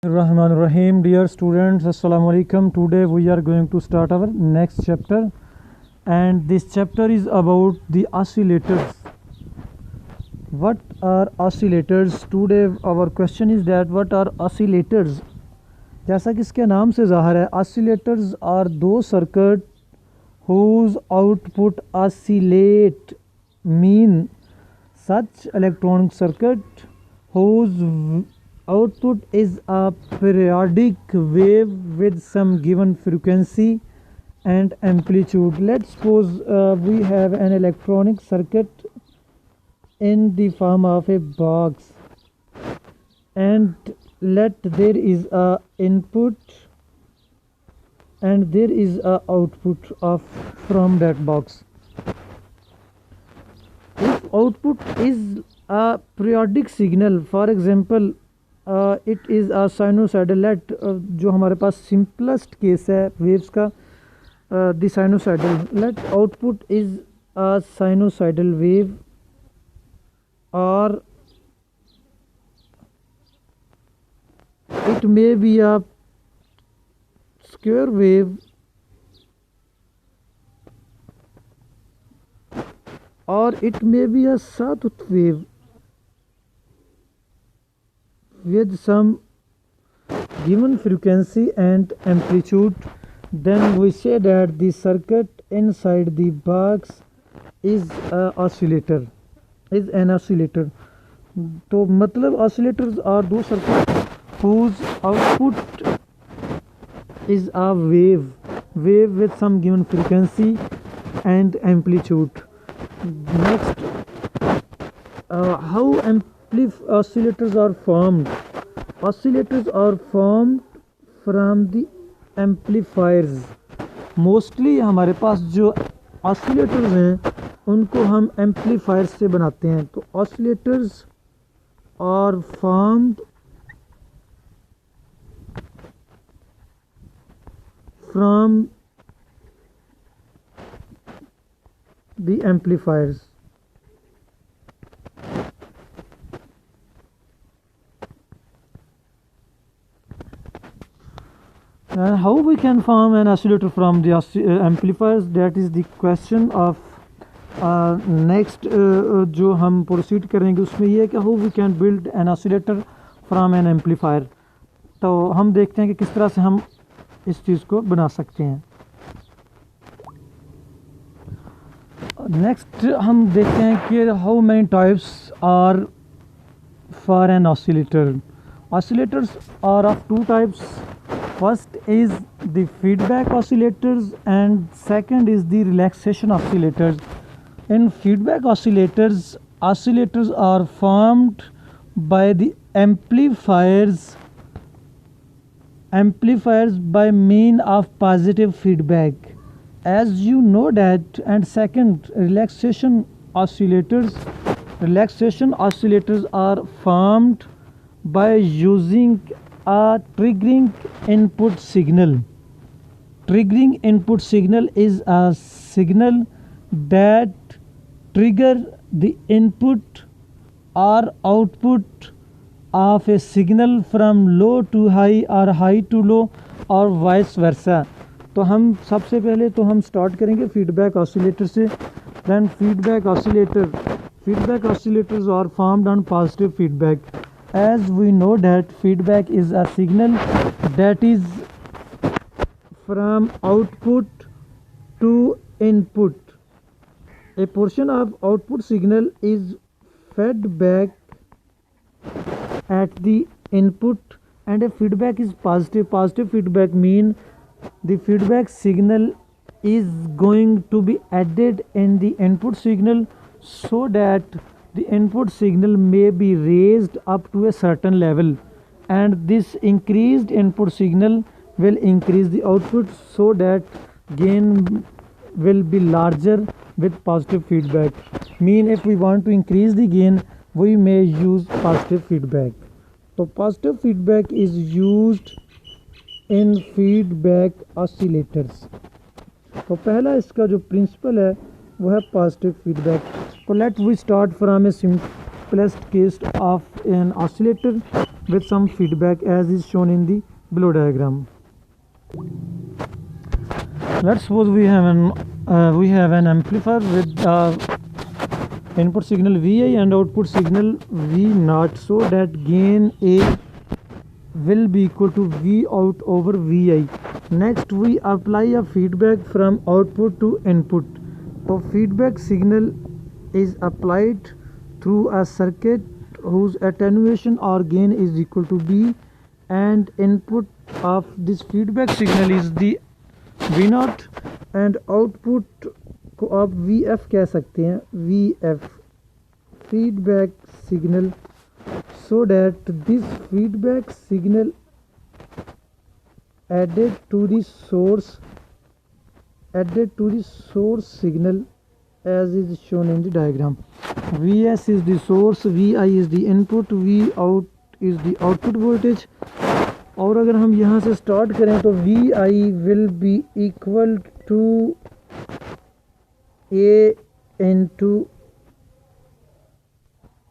Rahman Rahim, dear students, Assalamu alaikum. Today we are going to start our next chapter, and this chapter is about the oscillators. What are oscillators? Today our question is that what are oscillators? जैसा कि इसके नाम से ज़ाहिर है, oscillators are those circuit whose output oscillate, mean such electronic circuit whose output is a periodic wave with some given frequency and amplitude. Let's suppose we have an electronic circuit in the form of a box, and let there is a input and there is a output of from that box. If output is a periodic signal, for example it is a sinusoidal, let जो हमारे पास simplest case है waves का, the sinusoidal, let output is a sinusoidal wave or it may be a square wave or it may be a sawtooth wave with some given frequency and amplitude. Then we say that the circuit inside the box is an oscillator. तो मतलब oscillators are those circuits whose output is a wave with some given frequency and amplitude. Next, how oscillators are formed? Oscillators are formed from the amplifiers. Mostly हमारे पास जो oscillators हैं उनको हम amplifiers से बनाते हैं. तो oscillators are formed from the amplifiers. And how we can form an oscillator from the amplifiers, that is the question of next जो हम proceed करेंगे उसमें ये है कि how we can build an oscillator from an amplifier. तो हम देखते हैं कि किस तरह से हम इस चीज़ को बना सकते हैं. नेक्स्ट हम देखते हैं कि how many types are for an oscillator. Oscillators are of two types. First is the feedback oscillators and second is the relaxation oscillators. In feedback oscillators, oscillators are formed by the amplifiers by mean of positive feedback, as you know that. And second, relaxation oscillators are formed by using a triggering input signal. Triggering input signal is a signal that trigger the input or output of a signal from low to high or high to low or vice versa. तो हम सबसे पहले तो हम start करेंगे feedback oscillator से. Then feedback oscillators are formed on positive feedback. As we know that feedback is a signal that is from output to input. A portion of output signal is fed back at the input and a feedback is positive. Positive feedback mean the feedback signal is going to be added in the input signal so that the input signal may be raised up to a certain level, and this increased input signal will increase the output so that gain will be larger with positive feedback. Mean if we want to increase the gain, we may use positive feedback. So positive feedback is used in feedback oscillators. तो पहला इसका जो principal है वो है positive feedback. So let we start from a simplest case of an oscillator. with some feedback as is shown in the below diagram. Let's suppose we have an amplifier with input signal Vi and output signal V0, so that gain A will be equal to V out over Vi. Next we apply a feedback from output to input. So feedback signal is applied through a circuit whose attenuation or gain is equal to B, and input of this feedback signal is the V0 and output को आप VF कह सकते हैं, VF feedback signal, so that this feedback signal added to the source signal as is shown in the diagram. Vs is the source, Vi is the input, V out is the output voltage. और अगर हम यहाँ से start करें तो Vi will be equal to A into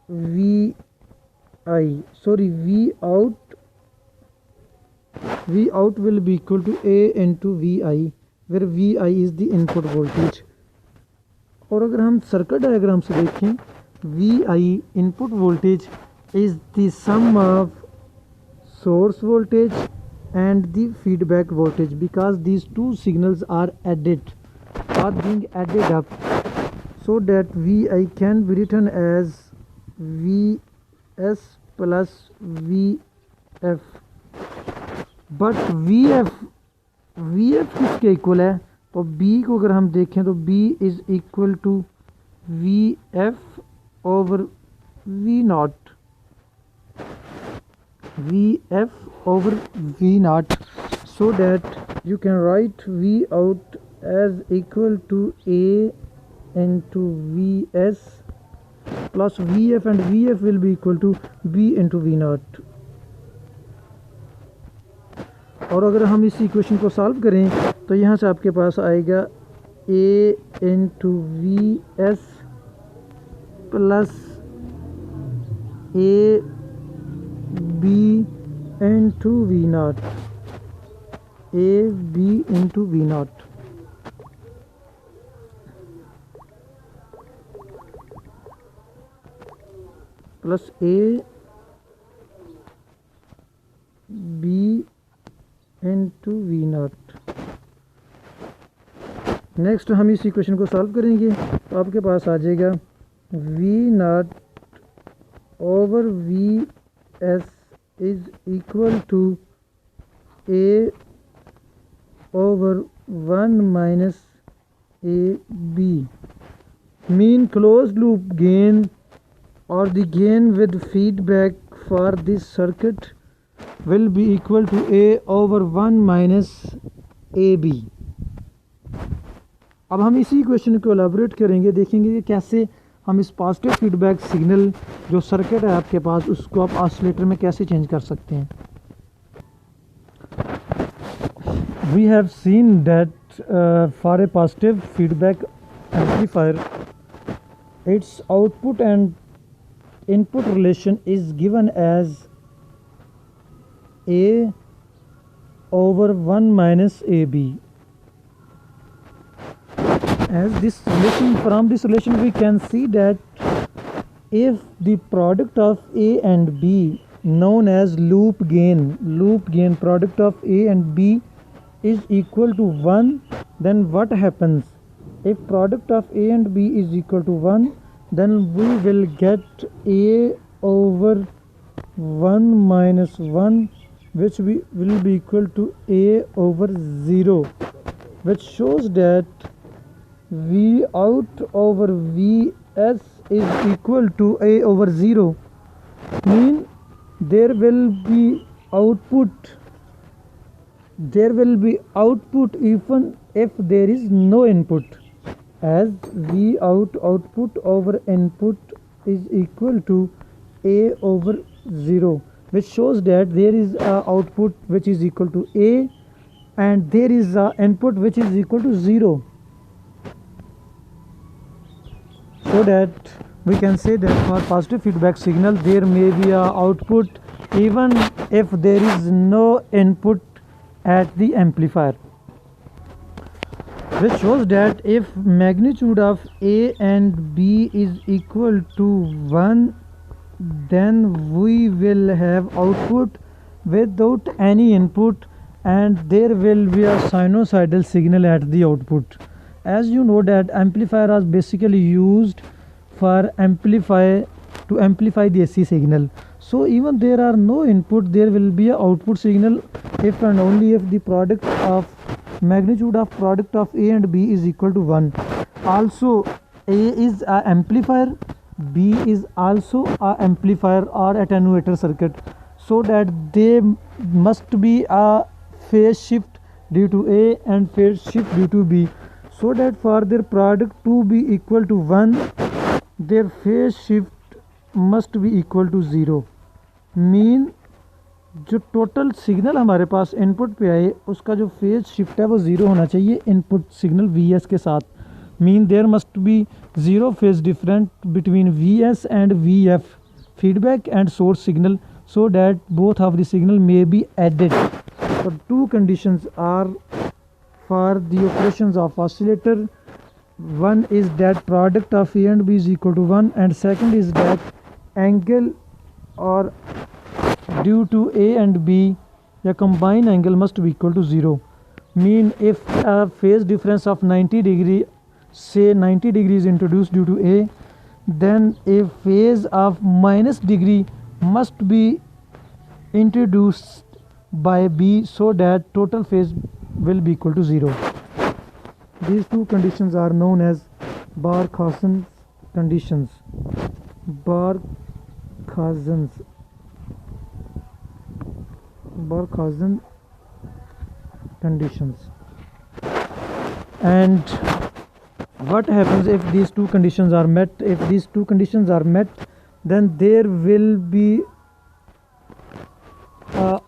V out will be equal to A into Vi, where Vi is the input voltage. और अगर हम सर्किट डायग्राम से देखें, Vi input voltage is the sum of source voltage and the feedback voltage, because these two signals are being added up, so that Vi can be written as Vs plus Vf. But Vf किसके equal है? तो B को अगर हम देखें तो B is equal to Vf over V0, so that you can write V out as equal to A into Vs plus Vf, and Vf will be equal to B into V0. और अगर हम इस equation को solve करें तो यहाँ से आपके पास आएगा A into Vs plus A B into V0, A B into V0 plus A B into V0. Next हम इस इक्वेशन को सॉल्व करेंगे तो आपके पास आ जाएगा V0 over Vs is equal to A over 1 minus AB. Mean closed loop gain or the gain with feedback for this circuit will be equal to A over 1 minus AB. अब हम इसी equation को elaborate करेंगे, देखेंगे कि कैसे हम इस पॉजिटिव फीडबैक सिग्नल जो सर्किट है आपके पास उसको आप ऑसिलेटर में कैसे चेंज कर सकते हैं. We have seen that for a positive feedback amplifier, its output and input relation is given as A over 1 minus AB. As this relation, from this relation we can see that if the product of A and B, known as loop gain product of A and B is equal to 1, then what happens? If product of A and B is equal to 1, then we will get A over 1 minus 1, which will be equal to A over 0, which shows that V out over Vs is equal to A over 0. Mean there will be output even if there is no input, as V out output over input is equal to A over 0, which shows that there is a output which is equal to A and there is a input which is equal to 0, so that we can say that for positive feedback signal there may be a output even if there is no input at the amplifier, which shows that if magnitude of A and B is equal to 1, then we will have output without any input, and there will be a sinusoidal signal at the output. As you know that amplifier is basically used for to amplify the AC signal. So even there are no input, there will be a output signal if and only if the product of magnitude of product of A and B is equal to 1. Also, A is a amplifier, B is also a amplifier or attenuator circuit, so that they must be a phase shift due to A and phase shift due to B, so that for their product to be equal to 1, their phase shift must be equal to 0. Mean जो total signal हमारे पास input पे आए उसका जो phase shift है वो zero होना चाहिए इनपुट सिग्नल Vs के साथ. Mean there must be zero phase different between Vs and Vf feedback and source signal, so that both of the signal may be added. So two conditions are for the operations of oscillator. One is that product of A and B is equal to 1, and second is that angle or due to A and B, the combined angle must be equal to 0. Mean if a phase difference of 90 degree, say 90 degrees introduced due to A, then a phase of minus degree must be introduced by B, so that total phase will be equal to 0. These two conditions are known as Barkhausen's conditions. Barkhausen conditions. And what happens if these two conditions are met? If these two conditions are met, then there will be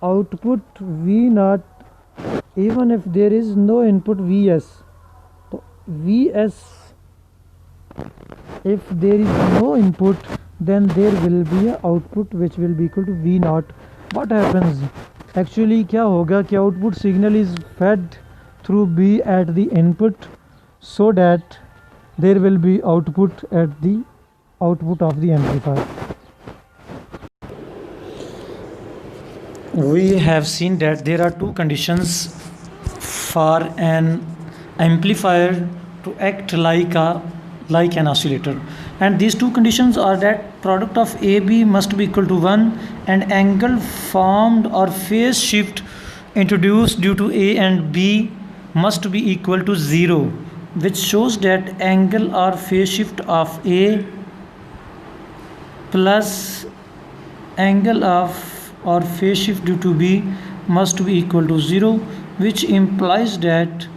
output V0 even if there is no input Vs. So Vs, if there is no input, then there will be a output which will be equal to V0. What happens? Actually क्या होगा कि output signal is fed through B at the input, so that there will be output at the output of the amplifier. We have seen that there are two conditions for an amplifier to act like an oscillator, and these two conditions are that product of AB must be equal to 1 and angle formed or phase shift introduced due to A and B must be equal to 0, which shows that angle or phase shift of A plus angle of or phase shift due to B must be equal to 0, which implies that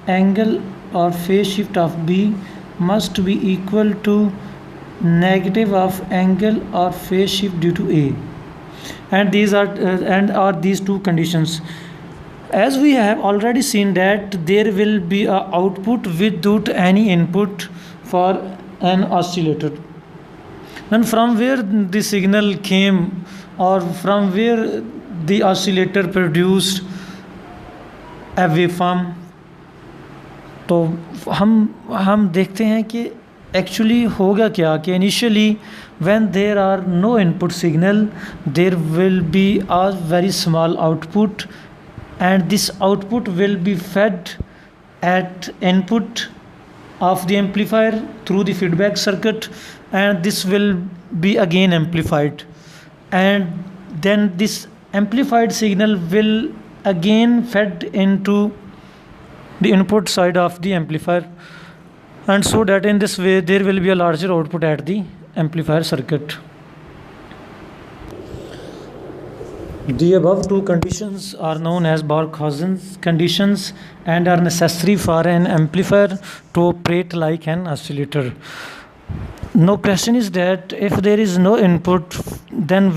angle or phase shift of B must be equal to negative of angle or phase shift due to A. And these are these two conditions. As we have already seen that there will be a output without any input for an oscillator. And from where the signal came, or from where the oscillator produced a waveform, तो हम देखते हैं कि actually होगा क्या कि initially when there are no input signal, there will be a very small output, and this output will be fed at input of the amplifier through the feedback circuit, and this will be again amplified, and then this amplified signal will again fed into the input side of the amplifier, and so that in this way there will be a larger output at the amplifier circuit. The above two conditions are known as Barkhausen's conditions and are necessary for an amplifier to operate like an oscillator. Now question is that if there is no input, then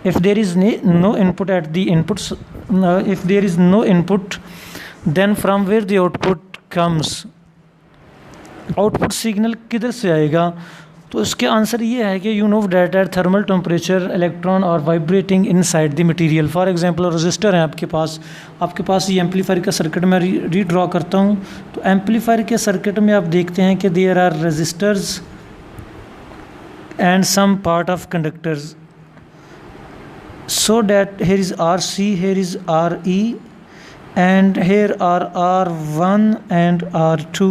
if there is no input at the inputs, if there is no input, then from where the output comes? Output signal किधर से आएगा? तो इसके answer ये है कि you know that at thermal temperature electron are vibrating inside the material. For example resistor है आपके पास ये एम्पलीफायर का सर्किट मैं रीड्रॉ करता हूँ। तो एम्पलीफायर के सर्किट में आप देखते हैं कि there are resistors and some part of conductors, so that here is RC, here is RE, and here are R1 and R2,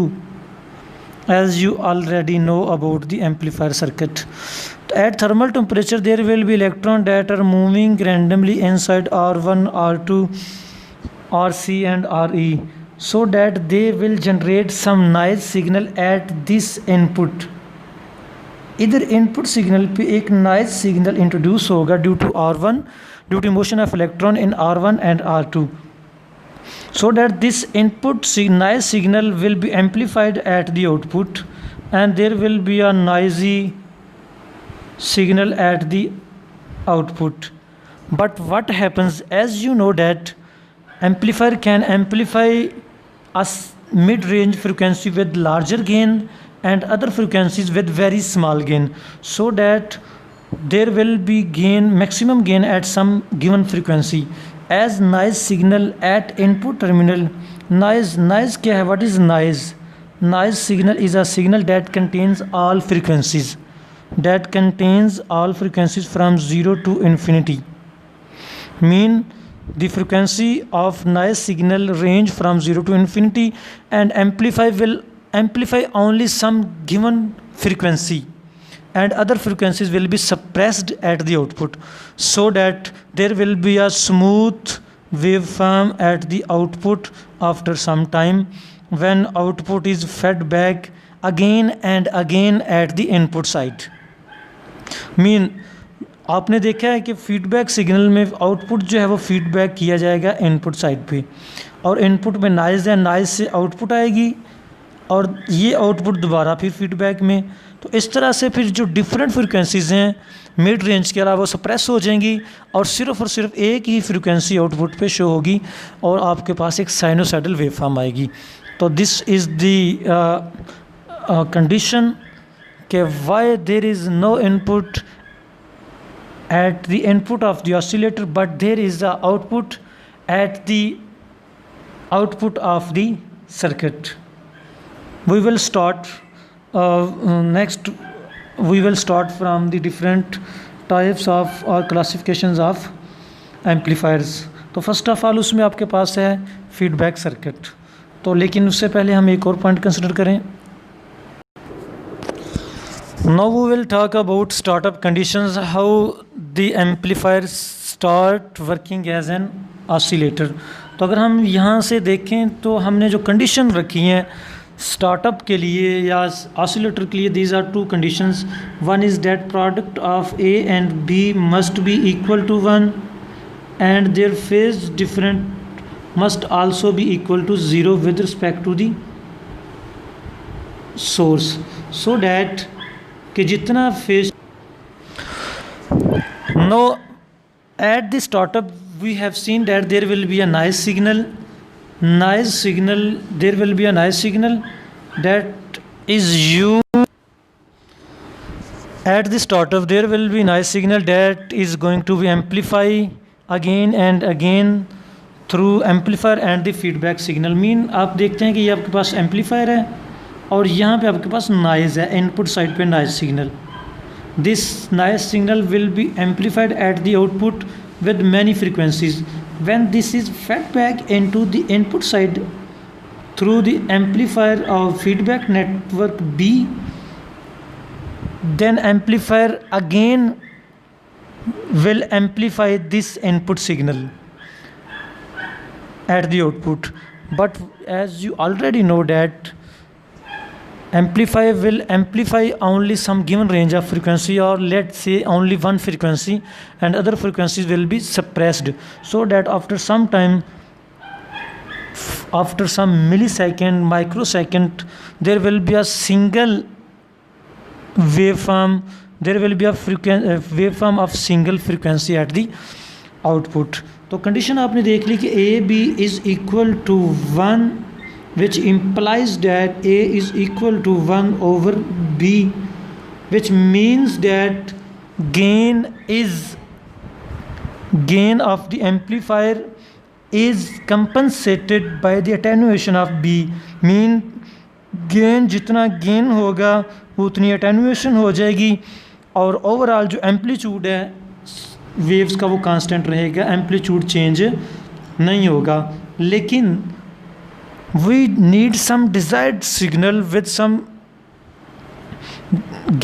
as you already know about the amplifier circuit. At thermal temperature there will be electrons that are moving randomly inside R1, R2, RC and RE, so that they will generate some noise signal at this input. इधर input signal पे एक noise signal introduce होगा due to motion of electron in R1 and R2, so that this input noise signal will be amplified at the output and there will be a noisy signal at the output. But what happens, as you know that amplifier can amplify a mid-range frequency with larger gain and other frequencies with very small gain, so that there will be maximum gain at some given frequency. As noise signal at input terminal, noise क्या है? What is noise? Noise signal is a signal that contains all frequencies from 0 to infinity. Mean the frequency of noise signal range from 0 to infinity, and will amplify only some given frequency and other frequencies will be suppressed at the output, so that there will be a smooth waveform at the output after some time when output is fed back again and again at the input side. Mean आपने देखा है कि feedback signal में output जो है वो feedback किया जाएगा इनपुट साइड पे, और इनपुट में नॉइज़ है, नॉइज़ से आउटपुट आएगी और ये आउटपुट दोबारा फिर फीडबैक में। तो इस तरह से फिर जो डिफरेंट फ्रिक्वेंसीज़ हैं मिड रेंज के अलावा सप्रेस हो जाएंगी और सिर्फ एक ही फ्रिक्वेंसी आउटपुट पे शो होगी और आपके पास एक साइनोसाइडल वेवफॉर्म आएगी। तो दिस इज़ द कंडीशन के why there is no input at the input of the oscillator but there is the output at the output of the circuit. We will start next we will start from the different types of or classifications of amplifiers. तो first of all उसमें आपके पास है feedback circuit. तो लेकिन उससे पहले हम एक और पॉइंट कंसिडर करें। Now we will talk about startup conditions, how the amplifier start working as an oscillator. तो अगर हम यहाँ से देखें तो हमने जो कंडीशन रखी हैं स्टार्टअप के लिए या ऑसिलेटर के लिए, these are two conditions. One is that product of A and B must be equal to 1 and their phase difference must also be equal to 0 with respect to the source, so that कि जितना phase नो at the startup we have seen that there will be a noise signal there will be a noise signal that is used at the startup. There will be noise signal that is going to be amplified again and again through amplifier and the feedback signal. Mean आप देखते हैं कि ये आपके पास amplifier है और यहाँ पे आपके पास नॉइज़ है, इनपुट साइड पे noise signal. This noise signal will be amplified at the output with many frequencies. When this is fed back into the input side through the amplifier of feedback network B, then amplifier again will amplify this input signal at the output. But as you already know that amplifier will amplify only some given range of frequency, or let's say only one frequency, and other frequencies will be suppressed, so that after some time, after some millisecond, microsecond, there will be a single waveform, there will be a waveform of single frequency at the output. तो condition आपने देख ली कि A B is equal to 1, which implies that A is equal to 1 over B, which means that gain of the amplifier is compensated by the attenuation of B. Mean gain जितना gain होगा उतनी attenuation हो जाएगी और overall जो amplitude है waves का वो कांस्टेंट रहेगा, एम्पलीट्यूड चेंज नहीं होगा. लेकिन we need some desired signal with some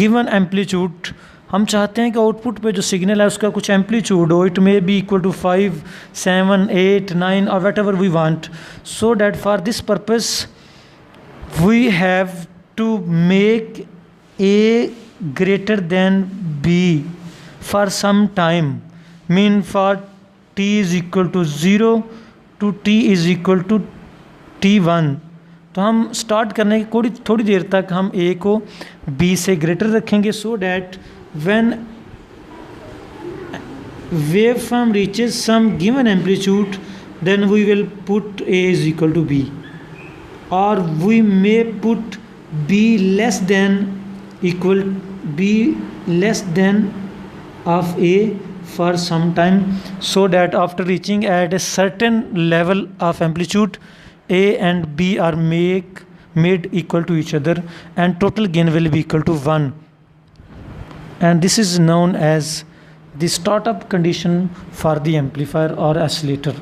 given amplitude. हम चाहते हैं कि आउटपुट पे जो सिग्नल है उसका कुछ एम्पलीट्यूड हो. It may be equal to 5, 7, 8, 9 और whatever we want. So that for this purpose we have to make A greater than B for some time. Mean for t is equal to 0 to t is equal to t1. तो हम start करने की थोड़ी देर तक हम A को B से greater रखेंगे so that when waveform reaches some given amplitude then we will put A is equal to B or we may put B less than of A for some time so that after reaching at a certain level of amplitude A and B are made equal to each other and total gain will be equal to 1, and this is known as the startup condition for the amplifier or oscillator.